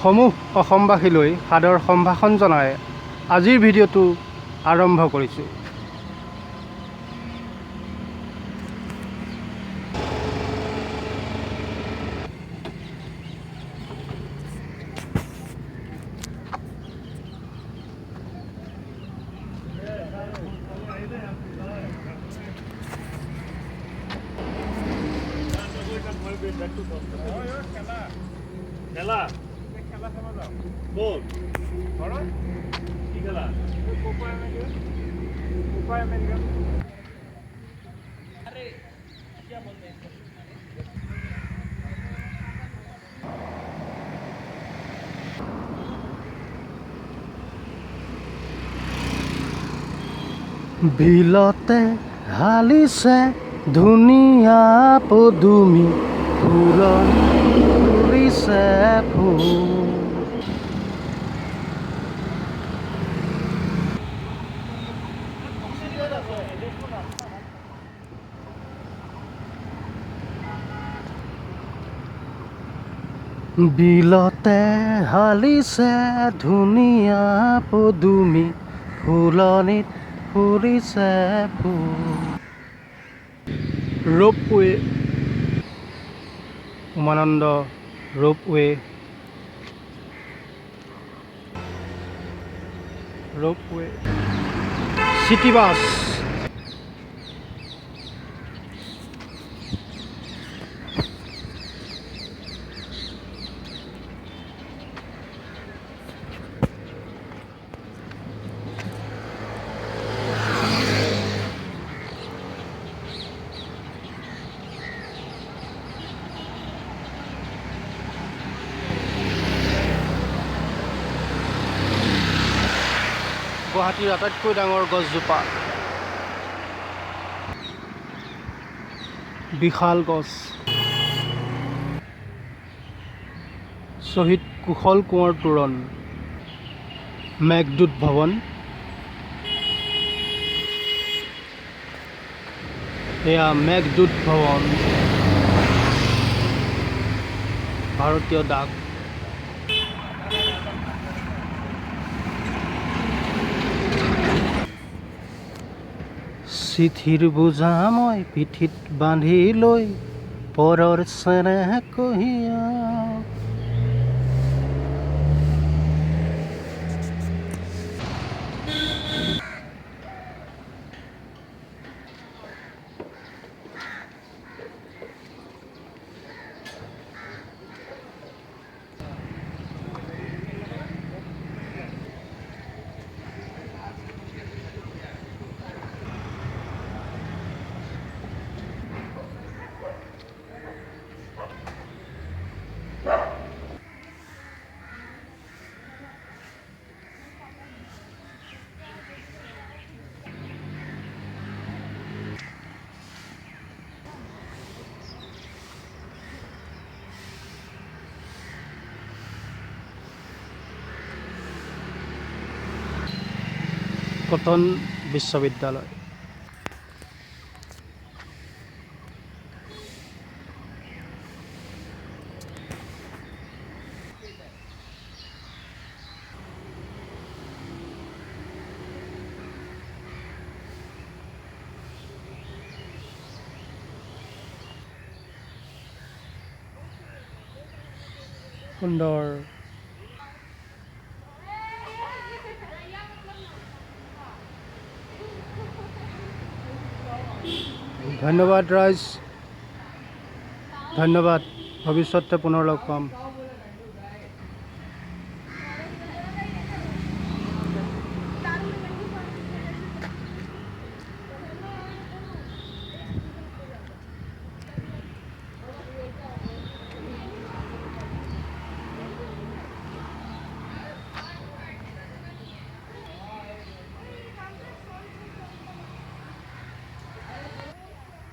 সমূহ অসমবাসীলৈ সাদৰ সম্ভাষণ জনাই আজিৰ ভিডিঅ'টো আৰম্ভ কৰিছোঁ। খেলা ক'ত কি খেলা বিলতে হালিছে ধুনীয়া পদুমি, ফুলিছে ফুল। বিলতে হালিছে ধুনীয়া পদুমি, ফুলনিত ফুলিছে ফুল। Ropeway, Umananda ropeway, city bus, গুৱাহাটীৰ আটাইতকৈ ডাঙৰ গছজোপা, বিশাল গছ। শ্বহীদ কুশল কোঁৱৰ তোৰণ, মেঘদূত ভৱন, এয়া মেঘদূত ভৱন, ভাৰতীয় ডাক। চিঠিৰ বোজা মই পিঠিত বান্ধি লৈ, পৰৰ চেনেহ কঢ়িয়াও। কটন বিশ্ববিদ্যালয়। সুন্দৰ ধন্যবাদ ৰাইজ, ধন্যবাদ। ভৱিষ্যতে পুনৰ লগ পাম।